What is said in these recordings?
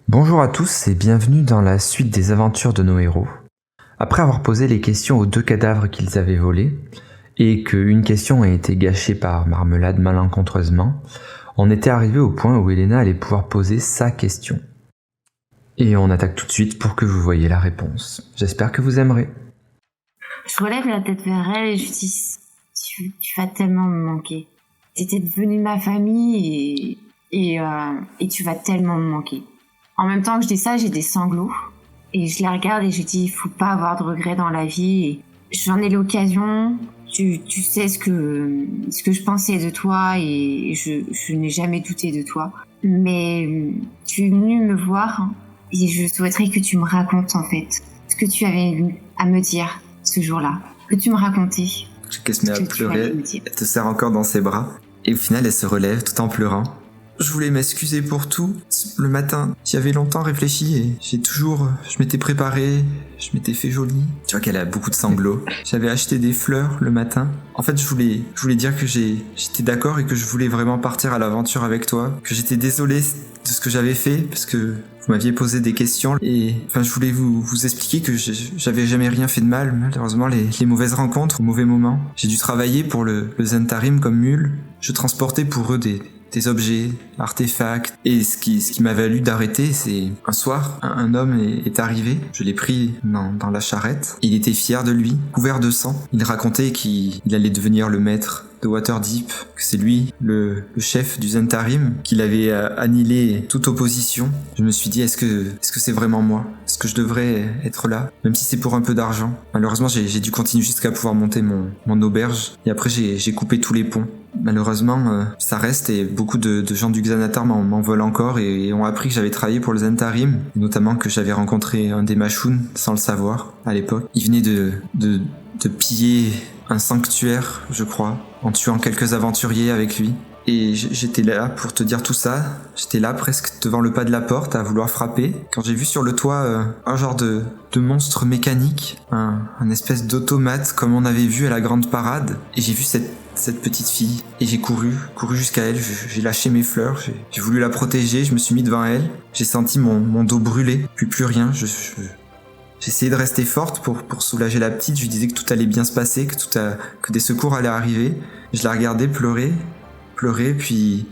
Bonjour à tous et bienvenue dans la suite des aventures de nos héros. Après avoir posé les questions aux 2 cadavres qu'ils avaient volés, et qu'une question a été gâchée par Marmelade malencontreusement, on était arrivé au point où Elena allait pouvoir poser sa question. Et on attaque tout de suite pour que vous voyez la réponse. J'espère que vous aimerez. Je relève la tête vers elle et je dis tu vas tellement me manquer. T'étais devenue ma famille et tu vas tellement me manquer. En même temps que je dis ça, j'ai des sanglots. Et je la regarde et je dis, il faut pas avoir de regrets dans la vie. Et j'en ai l'occasion. Tu sais ce que je pensais de toi et je n'ai jamais douté de toi. Mais tu es venu me voir et je souhaiterais que tu me racontes en fait ce que tu avais à me dire ce jour-là. Que tu me racontais. Qu'elle se met à pleurer, elle te serre encore dans ses bras. Et au final, elle se relève tout en pleurant. Je voulais m'excuser pour tout. Le matin, j'y avais longtemps réfléchi et je m'étais préparé, je m'étais fait jolie. Tu vois qu'elle a beaucoup de sanglots. J'avais acheté des fleurs le matin. En fait, je voulais dire que j'étais d'accord et que je voulais vraiment partir à l'aventure avec toi. Que j'étais désolé de ce que j'avais fait parce que vous m'aviez posé des questions et enfin, je voulais vous expliquer que j'avais jamais rien fait de mal. Malheureusement, les mauvaises rencontres au mauvais moment. J'ai dû travailler pour le Zentarim comme mule. Je transportais pour eux des objets, artefacts. Et ce qui m'a valu d'arrêter, c'est un soir, un homme est arrivé. Je l'ai pris dans la charrette. Il était fier de lui, couvert de sang. Il racontait qu'il allait devenir le maître de Waterdeep, que c'est lui, le chef du Zentarim, qu'il avait annihilé toute opposition. Je me suis dit, est-ce que c'est vraiment moi? Est-ce que je devrais être là? Même si c'est pour un peu d'argent. Malheureusement, j'ai dû continuer jusqu'à pouvoir monter mon auberge. Et après, j'ai coupé tous les ponts. Malheureusement, ça reste et beaucoup de gens du Xanatar m'en veulent encore et ont appris que j'avais travaillé pour le Zentarim, notamment que j'avais rencontré un des Machoun sans le savoir à l'époque. Il venait de piller un sanctuaire, je crois, en tuant quelques aventuriers avec lui. Et j'étais là pour te dire tout ça. J'étais là presque devant le pas de la porte à vouloir frapper. Quand j'ai vu sur le toit un genre de monstre mécanique, un espèce d'automate comme on avait vu à la grande parade. Et j'ai vu cette petite fille. Et j'ai couru jusqu'à elle. J'ai lâché mes fleurs. J'ai voulu la protéger. Je me suis mis devant elle. J'ai senti mon dos brûler. Puis plus rien. J'ai essayé de rester forte pour soulager la petite. Je lui disais que tout allait bien se passer, que des secours allaient arriver. Je la regardais pleurer, puis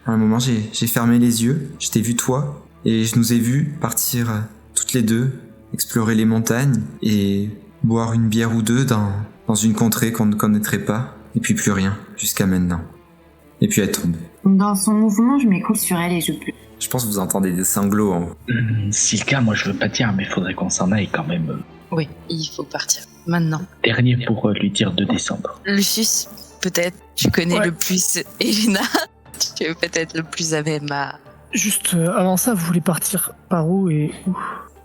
à un moment j'ai fermé les yeux, je t'ai vu toi, et je nous ai vus partir toutes les deux, explorer les montagnes, et boire une bière ou deux dans une contrée qu'on ne connaîtrait pas, et puis plus rien, jusqu'à maintenant. Et puis elle tombe. Dans son mouvement, je m'écoule sur elle et je pleure. Je pense que vous entendez des sanglots en haut. Si le cas, moi je veux pas dire, mais faudrait qu'on s'en aille quand même. Oui, il faut partir. Maintenant. Dernier pour lui dire de descendre. Lucius, peut-être, tu connais le plus Elena. Tu es peut-être le plus à même à... Juste avant ça, vous voulez partir par où et où?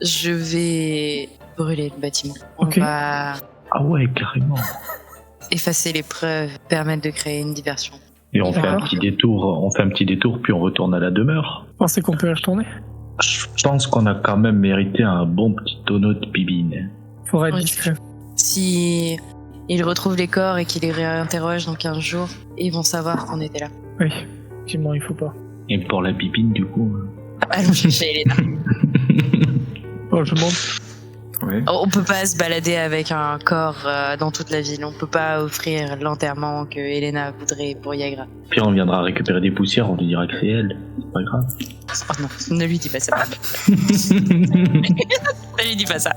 Je vais brûler le bâtiment. Ok. On va Ah ouais, carrément. effacer les preuves, permettre de créer une diversion. Et on fait un D'accord. petit détour, puis on retourne à la demeure. Vous pensez qu'on peut y retourner? Je pense qu'on a quand même mérité un bon petit tonneau de bibine. Faudra être Oui. discret. Si ils retrouvent les corps et qu'ils les réinterrogent dans 15 jours, ils vont savoir qu'on était là. Oui, effectivement, il faut pas. Et pour la bibine, du coup... Allons chercher Elena. Oh, je demande. Ouais. On peut pas se balader avec un corps dans toute la ville. On peut pas offrir l'enterrement que Elena voudrait pour Yagra. Puis on viendra récupérer des poussières, on lui dira que c'est elle. C'est pas grave. Oh non, ne lui dis pas ça. Ne lui dis pas ça.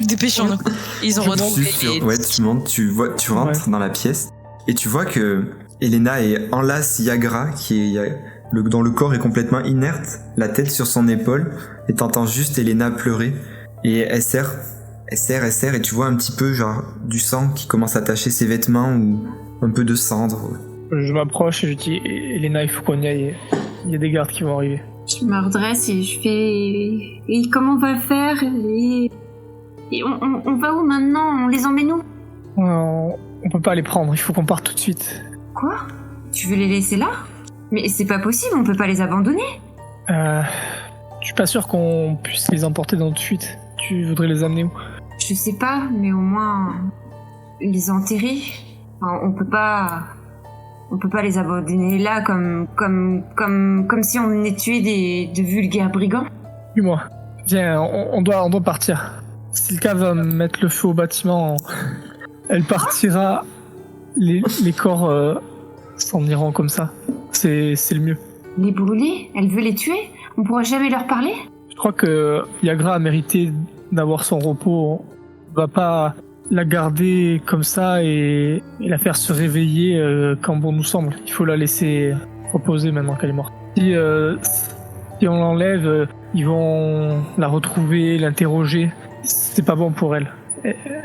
Dépêchons-nous. Ils ont retrouvé les... Ouais, tu montes, tu rentres dans la pièce et tu vois que Elena enlace Yagra dont le corps est complètement inerte, la tête sur son épaule, et t'entends juste Elena pleurer. Et elle serre, et tu vois un petit peu genre du sang qui commence à tacher ses vêtements ou un peu de cendre. Je m'approche et je dis, Elena, il faut qu'on y aille. Il y a des gardes qui vont arriver. Je me redresse et je fais... Et comment on va faire et on va où maintenant? On les emmène où? On peut pas les prendre, il faut qu'on parte tout de suite. Quoi? Tu veux les laisser là? Mais c'est pas possible, on peut pas les abandonner. Je suis pas sûr qu'on puisse les emporter dans notre fuite. Tu voudrais les amener où? Je sais pas, mais au moins les enterrer. Enfin, on peut pas les abandonner là comme si on venait tuer de vulgaires brigands. Dis-moi. Viens, on doit partir. Silka va mettre le feu au bâtiment. Elle partira. Les corps s'en iront comme ça. C'est le mieux. Les brûler? Elle veut les tuer? On pourra jamais leur parler? Je crois que Yagra a mérité d'avoir son repos. On va pas la garder comme ça et la faire se réveiller quand bon nous semble. Il faut la laisser reposer maintenant qu'elle est morte. Si on l'enlève, ils vont la retrouver, l'interroger. C'est pas bon pour elle.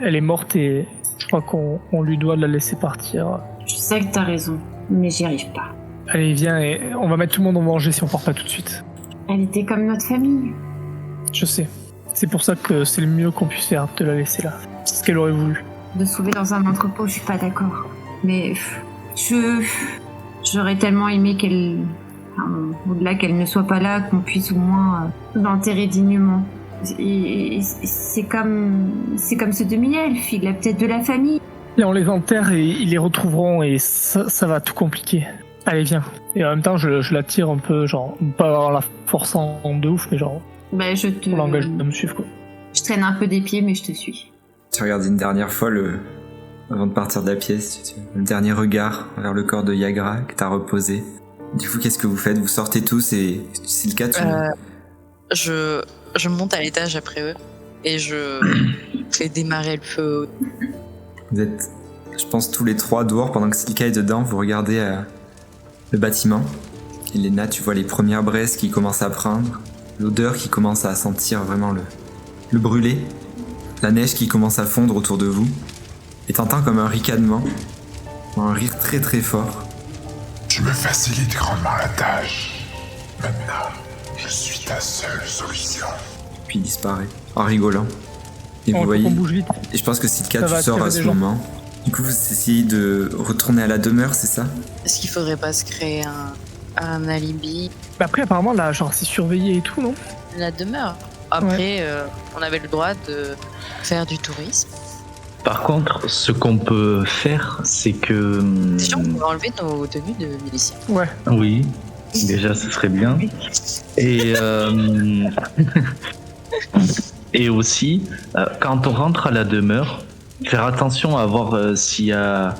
Elle est morte et je crois qu'on lui doit la laisser partir. Je sais que t'as raison, mais j'y arrive pas. Allez, viens et on va mettre tout le monde en danger si on part pas tout de suite. Elle était comme notre famille. Je sais. C'est pour ça que c'est le mieux qu'on puisse faire, de la laisser là. C'est ce qu'elle aurait voulu. De sauver dans un entrepôt, je suis pas d'accord. Mais j'aurais tellement aimé qu'elle... au-delà qu'elle ne soit pas là, qu'on puisse au moins l'enterrer dignement. Et c'est comme ce demi-elfe, il a peut-être de la famille. Et on les enterre et ils les retrouveront et ça va tout compliquer. Allez, viens. Et en même temps, je la tire un peu, genre, pas en la forçant de ouf, mais genre, On l'engage de me suivre, quoi. Je traîne un peu des pieds, mais je te suis. Tu regardes une dernière fois avant de partir de la pièce, le dernier regard vers le corps de Yagra que t'as reposé. Du coup, qu'est-ce que vous faites? Vous sortez tous et c'est le cas, Je monte à l'étage après eux et je fais démarrer le feu. Vous êtes, je pense, tous les trois dehors pendant que Silka est dedans. Vous regardez le bâtiment. Elena, tu vois les premières braises qui commencent à prendre, l'odeur qui commence à sentir vraiment le brûlé, la neige qui commence à fondre autour de vous, et t'entends comme un ricanement, un rire très très fort. Tu me facilites grandement la tâche. Maintenant, je suis ta seule solution. Puis il disparaît, en rigolant. Et On vous voyez, bouge vite. et je pense que Silka, Ça va tu sors attirer à ce des gens. moment. Du coup, vous essayez de retourner à la demeure, c'est ça? Est-ce qu'il faudrait pas se créer un alibi? Mais après, apparemment, là, genre, c'est surveillé et tout, non? La demeure. Après, on avait le droit de faire du tourisme. Par contre, ce qu'on peut faire, c'est que... Déjà, on pourrait enlever nos tenues de miliciens. Ouais. Oui, déjà, ce serait bien. Et, et aussi, quand on rentre à la demeure, faire attention à voir s'il y a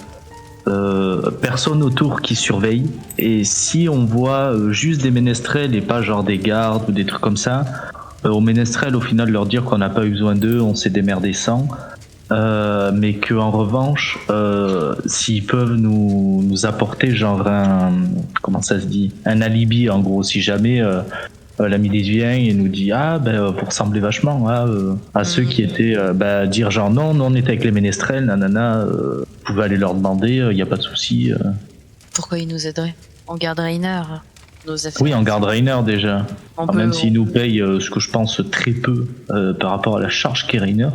personne autour qui surveille. Et si on voit juste des ménestrels et pas genre des gardes ou des trucs comme ça, aux ménestrels, au final, leur dire qu'on n'a pas eu besoin d'eux, on s'est démerdé sans. Mais que en revanche, s'ils peuvent nous apporter genre un alibi en gros, si jamais la milice vient et nous dit vous ressemblez vachement à ceux qui étaient dire genre non on était avec les ménestrels, nanana, vous pouvez aller leur demander, y a pas de souci. Pourquoi ils nous aideraient? On garde Rainer, nos affaires. Oui, on garde Rainer déjà, même s'il nous paye ce que je pense très peu par rapport à la charge qu'est Rainer.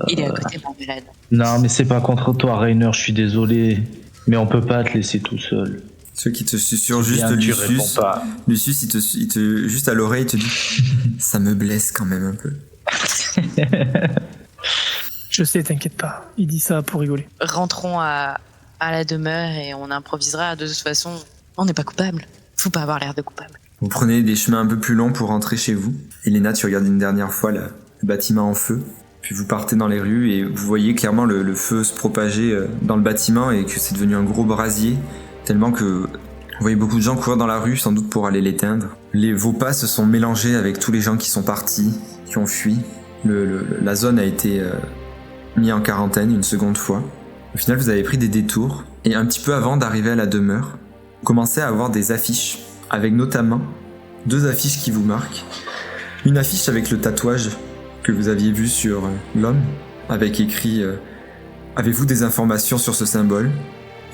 Il est à côté de Marmelade. Non, mais c'est pas contre toi, Rainer, je suis désolé. Mais on peut pas te laisser tout seul. Ceux qui te susurrent juste Bien, tu réponds Lucius. pas. Lucius, il te juste à l'oreille, il te dit ça me blesse quand même un peu. Je sais, t'inquiète pas. Il dit ça pour rigoler. Rentrons à la demeure et on improvisera. De toute façon, on n'est pas coupable. Faut pas avoir l'air de coupable. Vous prenez des chemins un peu plus longs pour rentrer chez vous. Elena, tu regardes une dernière fois le bâtiment en feu. Puis vous partez dans les rues et vous voyez clairement le feu se propager dans le bâtiment et que c'est devenu un gros brasier, tellement que vous voyez beaucoup de gens courir dans la rue sans doute pour aller l'éteindre. Vos pas se sont mélangés avec tous les gens qui sont partis, qui ont fui. La zone a été mise en quarantaine une seconde fois. Au final, vous avez pris des détours et un petit peu avant d'arriver à la demeure, vous commencez à avoir des affiches avec notamment 2 affiches qui vous marquent. Une affiche avec le tatouage que vous aviez vu sur l'homme, avec écrit avez-vous des informations sur ce symbole?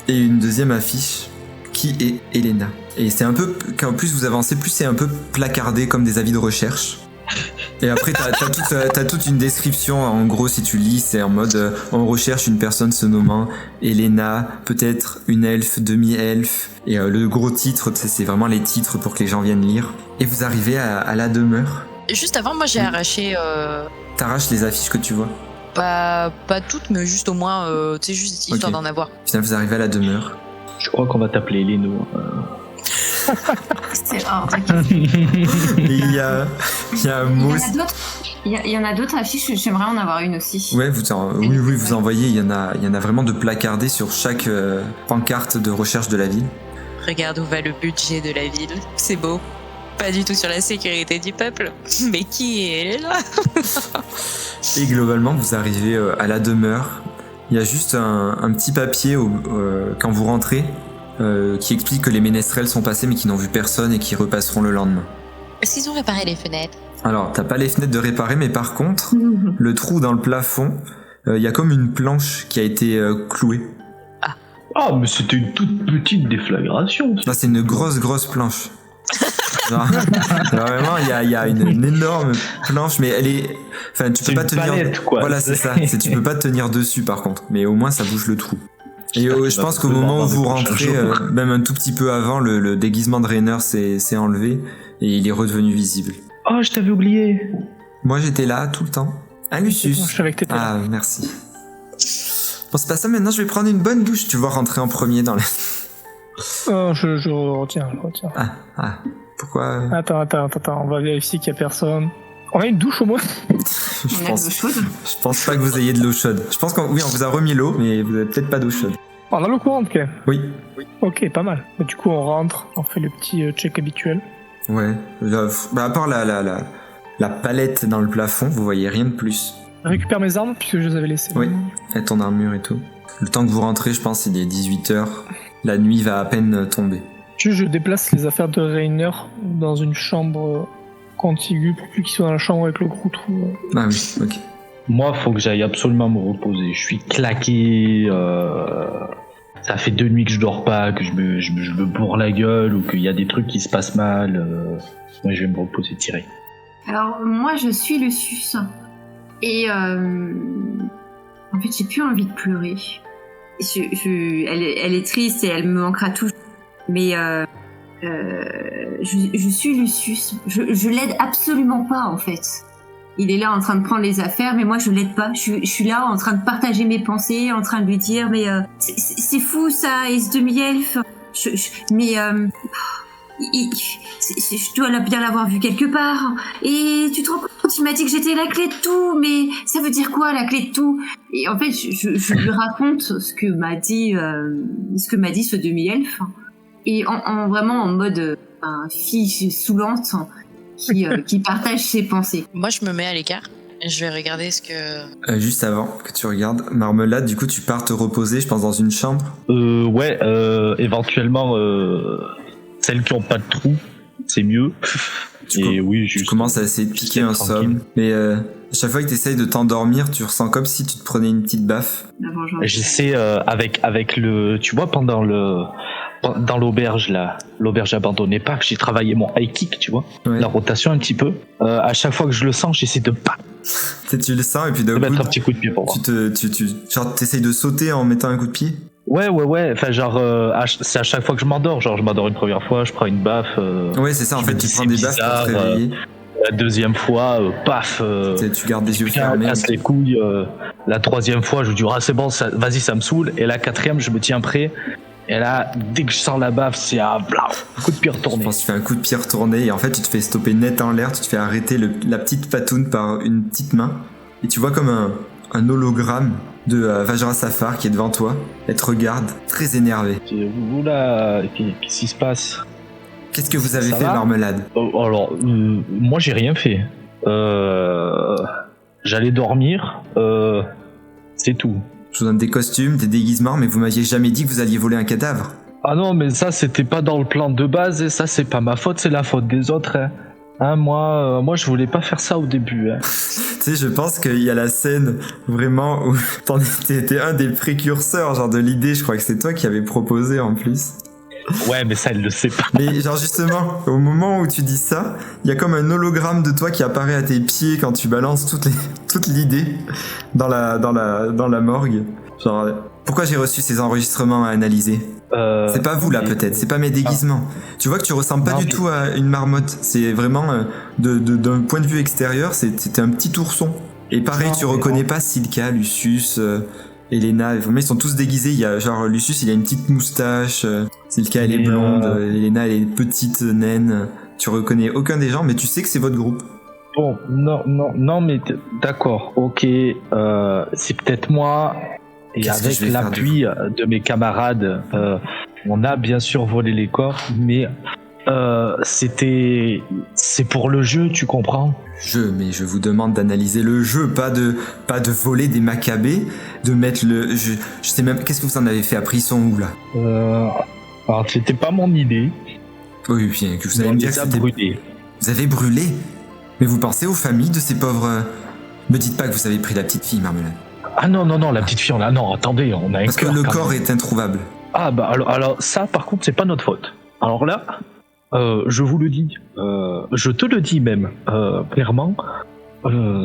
Et une deuxième affiche, qui est Elena? Et c'est un peu, quand plus vous avancez, plus c'est un peu placardé comme des avis de recherche. Et après t'as toute une description, en gros si tu lis, c'est en mode on recherche une personne se nommant Elena, peut-être une elfe, demi-elfe, et le gros titre, c'est vraiment les titres pour que les gens viennent lire. Et vous arrivez à la demeure. Juste avant, moi j'ai arraché. T'arraches les affiches que tu vois. Pas toutes, mais juste au moins, tu sais, juste histoire d'en avoir. Au final, vous arrivez à la demeure. Je crois qu'on va t'appeler Léno. C'est hors de question. Et il y a un Il y mot. en a d'autres. Il y en a d'autres affiches, j'aimerais en avoir une aussi. Ouais, vous envoyez, il y en a vraiment de placardés sur chaque pancarte de recherche de la ville. Regarde où va le budget de la ville. C'est beau. Pas du tout sur la sécurité du peuple. Mais qui est là? Et globalement, vous arrivez à la demeure. Il y a juste un petit papier quand vous rentrez qui explique que les ménestrels sont passés mais qui n'ont vu personne et qui repasseront le lendemain. Est-ce qu'ils ont réparé les fenêtres? Alors, t'as pas les fenêtres de réparer, mais par contre, le trou dans le plafond, il y a comme une planche qui a été clouée. Ah, mais c'était une toute petite déflagration. Là, c'est une grosse planche. Genre, vraiment, il y a une énorme planche, mais elle est... Enfin, tu peux pas tenir... palette, quoi. Voilà, c'est ça. Tu peux pas tenir dessus, par contre. Mais au moins, ça bouge le trou. Et je pense qu'au moment où vous rentrez, même un tout petit peu avant, le déguisement de Rainer s'est enlevé et il est redevenu visible. Oh, je t'avais oublié. Moi, j'étais là tout le temps. Ah, Lucius. Je savais que t'étais là. Ah, merci. Bon, c'est pas ça, maintenant je vais prendre une bonne douche. Tu vois rentrer en premier dans la... Je retiens. Ah, pourquoi Attends, on va vérifier qu'il y a personne. On a une douche au moins? je pense pas que vous ayez de l'eau chaude. Je pense qu'on vous a remis l'eau, mais vous avez peut-être pas d'eau chaude. On a l'eau courante quand même. Oui. Ok, pas mal. Mais du coup, on rentre, on fait le petit check habituel. Ouais. À part la palette dans le plafond, vous voyez rien de plus. Je récupère mes armes puisque je les avais laissées. Oui. Et ton armure et tout. Le temps que vous rentrez, je pense il est 18h. La nuit va à peine tomber. Je déplace les affaires de Rainer dans une chambre contiguë pour plus qu'il soit dans la chambre avec le gros trou. Ah oui, ok. Moi, faut que j'aille absolument me reposer. Je suis claqué. Ça fait 2 nuits que je dors pas, que je me bourre la gueule ou qu'il y a des trucs qui se passent mal. Moi, je vais me reposer, tirer. Alors, moi, je suis Lucius. Et en fait, j'ai plus envie de pleurer. Elle est triste et elle me manquera toujours. Mais je suis Lucius. Je l'aide absolument pas, en fait. Il est là en train de prendre les affaires, mais moi je l'aide pas. Je suis là en train de partager mes pensées, en train de lui dire mais c'est fou ça, et ce demi-elfe. Je dois bien l'avoir vu quelque part. Et tu te rends compte, il m'a dit que j'étais la clé de tout, mais ça veut dire quoi la clé de tout? Et en fait, je lui raconte ce que m'a dit ce demi-elfe, et vraiment en mode fille saoulante qui partage ses pensées. Moi, je me mets à l'écart. Je vais regarder ce que... Juste avant que tu regardes, Marmelade, du coup, tu pars te reposer, je pense, dans une chambre. Ouais, éventuellement, celles qui ont pas de trou, c'est mieux. Tu commences à essayer de piquer un somme, mais chaque fois que tu essayes de t'endormir, tu ressens comme si tu te prenais une petite baffe. J'essaie avec le... Tu vois, dans l'auberge là, l'auberge abandonnée pas, que j'ai travaillé mon high kick, tu vois, ouais. La rotation un petit peu. À chaque fois que je le sens, j'essaie de tu le sens et puis d'un coup, mettre un petit coup de pied pour voir. Genre t'essayes de sauter en mettant un coup de pied. Ouais. Enfin genre, c'est à chaque fois que je m'endors. Genre je m'endors une première fois, je prends une baffe. Ouais, c'est ça. En fait, tu prends des baffes pour te réveiller. La deuxième fois, paf. Tu gardes les yeux fermés. Casse les couilles. La troisième fois, je me dis c'est bon, vas-y, ça me saoule. Et la quatrième, je me tiens prêt. Et là, dès que je sens la baffe, c'est un coup de pied retourné. Je pense que tu fais un coup de pied retourné et en fait, tu te fais stopper net en l'air, tu te fais arrêter la petite patoune par une petite main. Et tu vois comme un hologramme de Vajra Safar qui est devant toi. Elle te regarde, très énervée. Oula, qu'est-ce qui se passe? Qu'est-ce que vous avez fait, Marmelade? Alors, moi, j'ai rien fait. J'allais dormir, c'est tout. Je vous donne des costumes, des déguisements, mais vous m'aviez jamais dit que vous alliez voler un cadavre. Ah non, mais ça, c'était pas dans le plan de base, et ça, c'est pas ma faute, c'est la faute des autres. Hein, moi, je voulais pas faire ça au début. Hein. Tu sais, je pense qu'il y a la scène vraiment où t'étais un des précurseurs, genre de l'idée, je crois que c'est toi qui avais proposé en plus. Ouais, mais ça, elle le sait pas. Mais genre justement, au moment où tu dis ça, il y a comme un hologramme de toi qui apparaît à tes pieds quand tu balances toute l'idée dans la morgue. Genre, pourquoi j'ai reçu ces enregistrements à analyser? C'est pas vous là peut-être, c'est pas mes déguisements. Tu vois que tu ressembles pas du tout à une marmotte. C'est vraiment d'un point de vue extérieur, c'était un petit ourson. Et pareil, tu reconnais pas Silka, Lucius. Elena, mais ils sont tous déguisés. Il y a genre Lucius, il a une petite moustache. Silka, elle est blonde. Elena, elle est petite naine. Tu reconnais aucun des gens, mais tu sais que c'est votre groupe. Bon, non, mais d'accord, ok. C'est peut-être moi. Et Qu'est-ce avec l'appui de mes camarades, on a bien sûr volé les corps, mais c'est pour le jeu, tu comprends? Mais je vous demande d'analyser le jeu, pas de voler des macabées, de mettre le... Je sais même... Qu'est-ce que vous en avez fait après, ils sont où, là? Alors, c'était pas mon idée. Oui, bien, que vous allez me dire que c'était... brûlé. Vous avez brûlé? Mais vous pensez aux familles de ces pauvres... Me dites pas que vous avez pris la petite fille, Marmelade. Ah non, la petite fille, non, attendez, on a un Parce que le corps est introuvable. Ah bah alors ça, par contre, c'est pas notre faute. Alors là... je vous le dis, je te le dis même, clairement,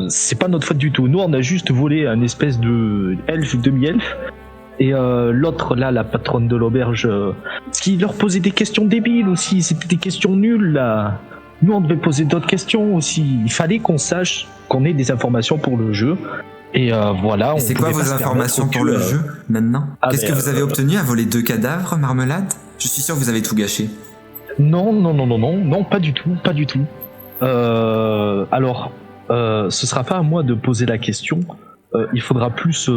c'est pas notre faute du tout. Nous, on a juste volé un espèce de elfe, demi-elfe, et l'autre, là, la patronne de l'auberge, qui leur posait des questions débiles aussi, c'était des questions nulles, là. Nous, on devait poser d'autres questions aussi. Il fallait qu'on sache, qu'on ait des informations pour le jeu, et voilà. Et c'est quoi vos informations pour le jeu, maintenant? Qu'est-ce que vous avez obtenu à voler 2 cadavres, Marmelade? Je suis sûr que vous avez tout gâché. Non, pas du tout. Alors, ce sera pas à moi de poser la question. Il faudra plus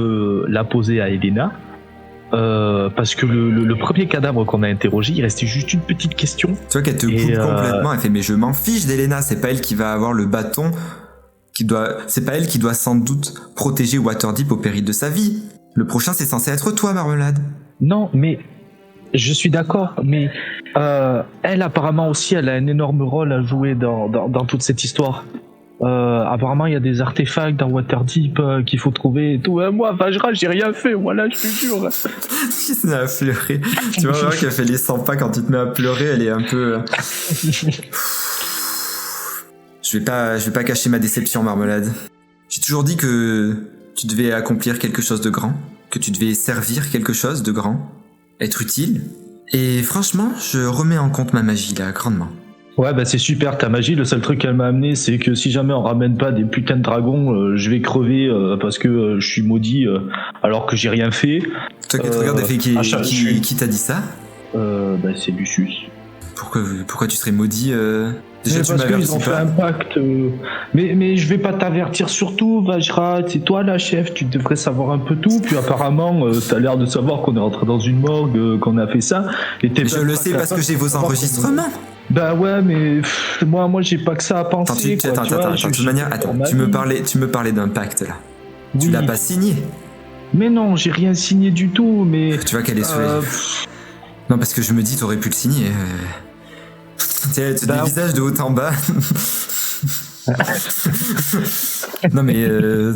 la poser à Elena, parce que le premier cadavre qu'on a interrogé, il restait juste une petite question. Tu vois qu'elle te coupe complètement. Elle fait mais je m'en fiche d'Elena. C'est pas elle qui va avoir le bâton. C'est pas elle qui doit sans doute protéger Waterdeep au péril de sa vie. Le prochain, c'est censé être toi, Marmelade. Non, mais je suis d'accord, mais elle apparemment aussi, elle a un énorme rôle à jouer dans toute cette histoire. Apparemment, il y a des artefacts dans Waterdeep qu'il faut trouver et tout. Moi, Vajra, j'ai rien fait, voilà, je te jure. Qui se met à pleurer. Tu vois vraiment qu'elle fait les 100 pas quand tu te mets à pleurer, elle est un peu... Je vais pas cacher ma déception, Marmelade. J'ai toujours dit que tu devais accomplir quelque chose de grand, que tu devais servir quelque chose de grand, être utile. Et franchement, je remets en compte ma magie là, grandement. Ouais, bah c'est super ta magie. Le seul truc qu'elle m'a amené, c'est que si jamais on ramène pas des putains de dragons, je vais crever parce que je suis maudit alors que j'ai rien fait. Toi qui te regardes, qui t'a dit ça? Bah c'est Lucius. Pourquoi tu serais maudit Déjà, tu m'avertis qu'ils ont fait un pacte. Mais je vais pas t'avertir sur tout, Vajra. C'est toi la chef, tu devrais savoir un peu tout. Puis apparemment, t'as l'air de savoir qu'on est rentré dans une morgue, qu'on a fait ça. Et je le sais parce que j'ai vos enregistrements. Bah ouais, mais moi j'ai pas que ça à penser. Attends, de toute manière, tu me parlais d'un pacte là. Oui. Tu l'as pas signé. Mais non, j'ai rien signé du tout, mais... Tu vois qu'elle est Non, parce que je me dis, t'aurais pu le signer. Tu dévisages de haut en bas. Non mais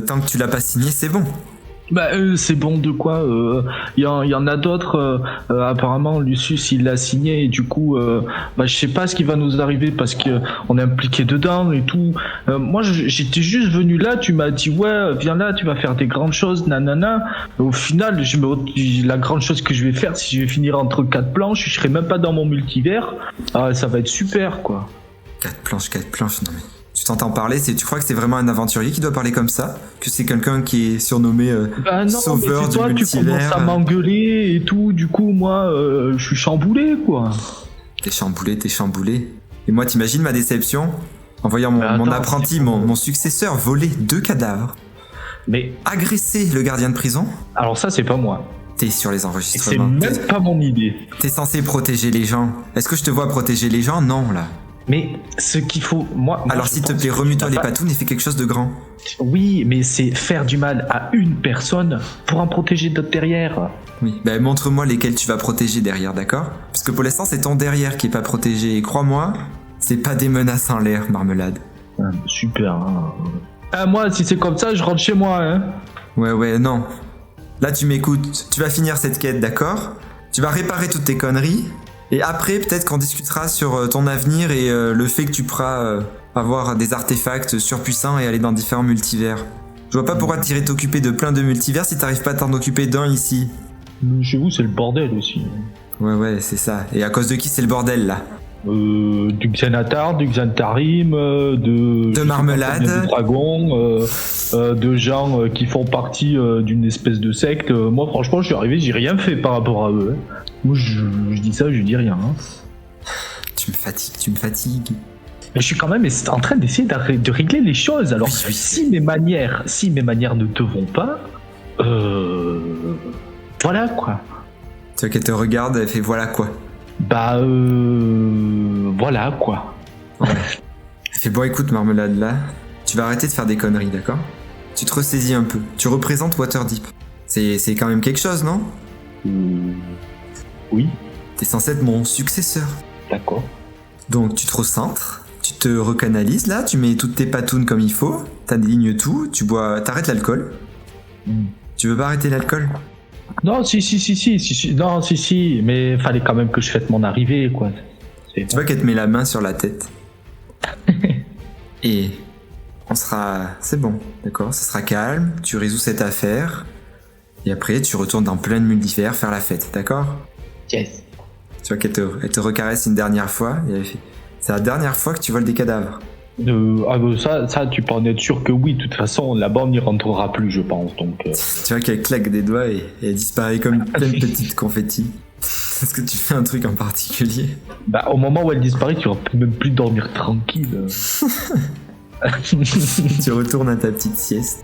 tant que tu l'as pas signé, c'est bon. Bah c'est bon de quoi? Il y en a d'autres. Apparemment Lucius il l'a signé et du coup je sais pas ce qui va nous arriver parce que on est impliqué dedans et tout. Moi j'étais juste venu là, tu m'as dit ouais viens là, tu vas faire des grandes choses, nanana. Au final la grande chose que je vais faire, si je vais finir entre 4 planches, je serai même pas dans mon multivers. Ça va être super quoi. 4 planches, non mais... Tu t'entends parler, tu crois que c'est vraiment un aventurier qui doit parler comme ça? Que c'est quelqu'un qui est surnommé sauveur du multivers? Tu commences à m'engueuler et tout, du coup moi je suis chamboulé quoi. T'es chamboulé. Et moi t'imagines ma déception en voyant mon apprenti, mon successeur voler 2 cadavres. Mais agresser le gardien de prison? Alors ça c'est pas moi. T'es sur les enregistrements. Et c'est même pas mon idée. T'es censé protéger les gens. Est-ce que je te vois protéger les gens? Non là. Mais ce qu'il faut, moi alors s'il te plaît, remue-toi les patounes et fais quelque chose de grand. Oui, mais c'est faire du mal à une personne pour en protéger d'autres derrière. Oui, montre-moi lesquels tu vas protéger derrière, d'accord? Parce que pour l'instant, c'est ton derrière qui est pas protégé. Et crois-moi, c'est pas des menaces en l'air, Marmelade. Super. Moi, si c'est comme ça, je rentre chez moi, hein. Ouais, non. Là, tu m'écoutes. Tu vas finir cette quête, d'accord? Tu vas réparer toutes tes conneries. Et après, peut-être qu'on discutera sur ton avenir et le fait que tu pourras avoir des artefacts surpuissants et aller dans différents multivers. Je vois pas pourquoi t'irais t'occuper de plein de multivers si t'arrives pas à t'en occuper d'un ici. Chez vous, c'est le bordel aussi. Ouais, c'est ça. Et à cause de qui c'est le bordel, là? Du Xanatar, du Xantarim, de marmelade, de dragons, de gens qui font partie d'une espèce de secte. Moi, franchement, je suis arrivé, j'ai rien fait par rapport à eux. Hein. Moi, je dis ça, je dis rien. Hein. Tu me fatigues. Mais je suis quand même en train d'essayer de régler les choses. Alors, oui. si mes manières ne te vont pas, voilà quoi. Tu vois qu'elle te regarde, elle fait voilà quoi. Bah voilà quoi. Ouais. Elle fait bon écoute Marmelade là, tu vas arrêter de faire des conneries, d'accord ? Tu te ressaisis un peu. Tu représentes Waterdeep. C'est quand même quelque chose, non ? Oui. T'es censé être mon successeur. D'accord. Donc tu te recentres, tu te recanalises là, tu mets toutes tes patounes comme il faut, t'alignes tout, tu bois, t'arrêtes l'alcool. Tu veux pas arrêter l'alcool ? Non, si, mais fallait quand même que je fête mon arrivée, quoi. Tu vois qu'elle te met la main sur la tête. Et c'est bon, d'accord ? Ça sera calme, tu résous cette affaire, et après tu retournes dans plein de multivers faire la fête, d'accord ? Yes. Tu vois qu'elle te recaresse une dernière fois, et elle fait, c'est la dernière fois que tu voles des cadavres. Ça, tu peux en être sûr que oui, de toute façon, là-bas on n'y rentrera plus, je pense, donc... Tu vois qu'elle claque des doigts et elle disparaît comme plein de petites confettis. Est-ce que tu fais un truc en particulier ? Bah, au moment où elle disparaît, tu vas même plus dormir tranquille. Tu retournes à ta petite sieste.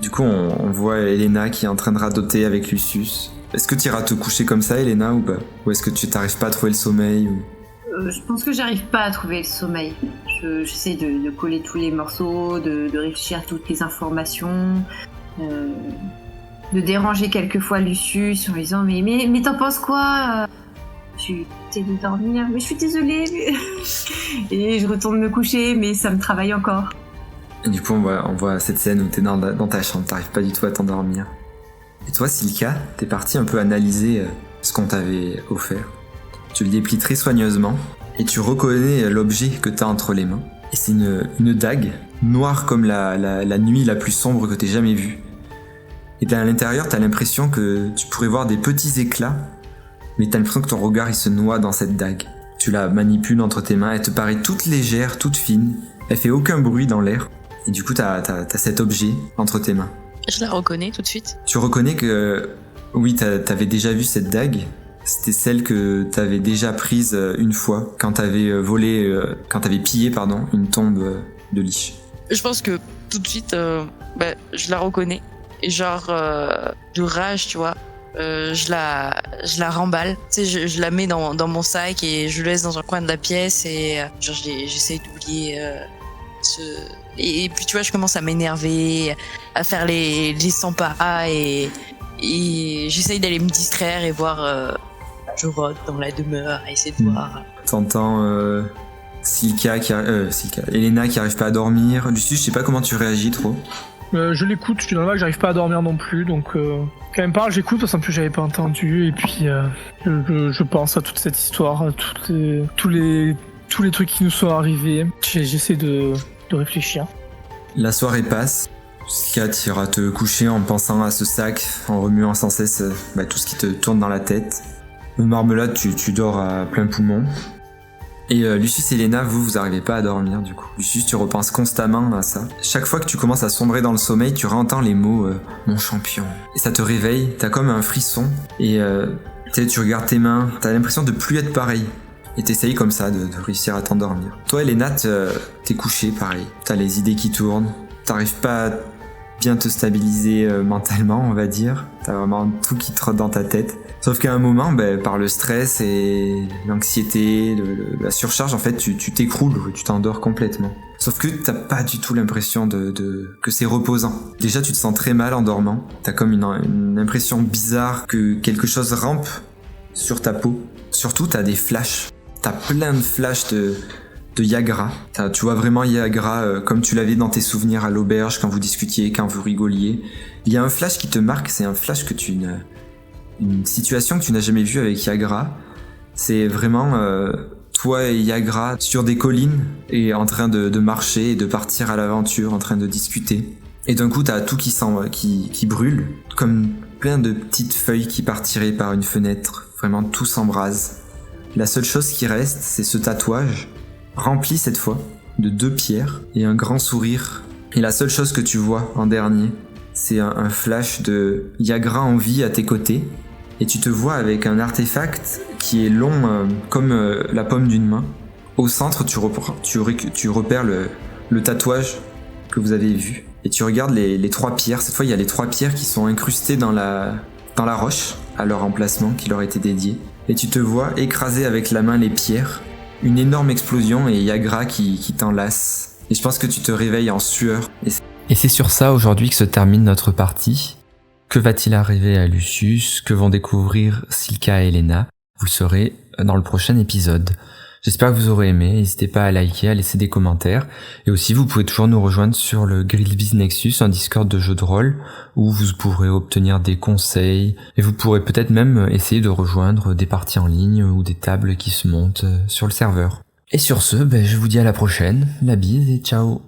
Du coup, on voit Elena qui est en train de radoter avec Lucius. Est-ce que tu iras te coucher comme ça, Elena, ou pas ? Ou est-ce que tu t'arrives pas à trouver le sommeil ou... Je pense que j'arrive pas à trouver le sommeil. J'essaie de coller tous les morceaux, de réfléchir à toutes les informations, de déranger quelquefois Lucius en lui disant mais t'en penses quoi ? Tu t'es de dormir, mais je suis désolée. Et je retourne me coucher, mais ça me travaille encore. Et du coup, on voit cette scène où t'es dans ta chambre, t'arrives pas du tout à t'endormir. Et toi, Silka, t'es parti un peu analyser ce qu'on t'avait offert. Tu le déplies très soigneusement et tu reconnais l'objet que t'as entre les mains. Et c'est une dague, noire comme la nuit la plus sombre que t'aies jamais vue. Et à l'intérieur, t'as l'impression que tu pourrais voir des petits éclats, mais t'as l'impression que ton regard il se noie dans cette dague. Tu la manipules entre tes mains, elle te paraît toute légère, toute fine, elle fait aucun bruit dans l'air. Et du coup, t'as cet objet entre tes mains. Je la reconnais tout de suite. Tu reconnais que, oui, t'avais déjà vu cette dague. C'était celle que t'avais déjà prise une fois quand t'avais pillé une tombe de liche. Je pense que tout de suite, je la reconnais. Et genre, de rage, tu vois, je la remballe. Tu sais, je la mets dans mon sac et je le laisse dans un coin de la pièce et genre, j'essaie d'oublier Et puis, tu vois, je commence à m'énerver, à faire les 100 pas et j'essaye d'aller me distraire et voir... je rôde dans la demeure à essayer de voir. T'entends Elena qui arrive pas à dormir. Lucius, je sais pas comment tu réagis trop. Je l'écoute, je suis dans le vague, j'arrive pas à dormir non plus, donc quand elle me parle, j'écoute, parce qu'en plus j'avais pas entendu, et puis je pense à toute cette histoire, à tous les trucs qui nous sont arrivés. J'essaie de réfléchir. La soirée passe. Kat ira te coucher en pensant à ce sac, en remuant sans cesse tout ce qui te tourne dans la tête. Marmelade, tu dors à plein poumon. Et Lucius et Elena, vous arrivez pas à dormir du coup. Lucius, tu repenses constamment à ça. Chaque fois que tu commences à sombrer dans le sommeil, tu réentends les mots mon champion. Et ça te réveille, t'as comme un frisson. Et tu regardes tes mains, t'as l'impression de plus être pareil. Et t'essayes comme ça de réussir à t'endormir. Toi, Elena, t'es couché pareil. T'as les idées qui tournent. T'arrives pas à bien te stabiliser mentalement, on va dire. T'as vraiment tout qui trotte dans ta tête. Sauf qu'à un moment, par le stress et l'anxiété, la surcharge, en fait, tu t'écroules, tu t'endors complètement. Sauf que t'as pas du tout l'impression que c'est reposant. Déjà, tu te sens très mal en dormant. T'as comme une impression bizarre que quelque chose rampe sur ta peau. Surtout, t'as des flashs. T'as plein de flashs de Yagra. Tu vois vraiment Yagra comme tu l'avais dans tes souvenirs à l'auberge, quand vous discutiez, quand vous rigoliez. Il y a un flash qui te marque, c'est un flash que une situation que tu n'as jamais vue avec Yagra. C'est vraiment toi et Yagra sur des collines et en train de marcher et de partir à l'aventure, en train de discuter. Et d'un coup, t'as tout qui brûle, comme plein de petites feuilles qui partiraient par une fenêtre. Vraiment, tout s'embrase. La seule chose qui reste, c'est ce tatouage, rempli cette fois de 2 pierres et un grand sourire. Et la seule chose que tu vois en dernier, c'est un flash de Yagra en vie à tes côtés. Et tu te vois avec un artefact qui est long comme la paume d'une main. Au centre, tu repères le tatouage que vous avez vu. Et tu regardes les 3 pierres. Cette fois, il y a les 3 pierres qui sont incrustées dans la roche, à leur emplacement qui leur était dédié. Et tu te vois écraser avec la main les pierres. Une énorme explosion et Yagra qui t'enlace. Et je pense que tu te réveilles en sueur. Et c'est sur ça aujourd'hui que se termine notre partie. Que va-t-il arriver à Lucius? Que vont découvrir Silka et Elena? Vous le saurez dans le prochain épisode. J'espère que vous aurez aimé, n'hésitez pas à liker, à laisser des commentaires, et aussi vous pouvez toujours nous rejoindre sur le Grillbiz Nexus, un Discord de jeux de rôle, où vous pourrez obtenir des conseils, et vous pourrez peut-être même essayer de rejoindre des parties en ligne ou des tables qui se montent sur le serveur. Et sur ce, je vous dis à la prochaine, la bise et ciao.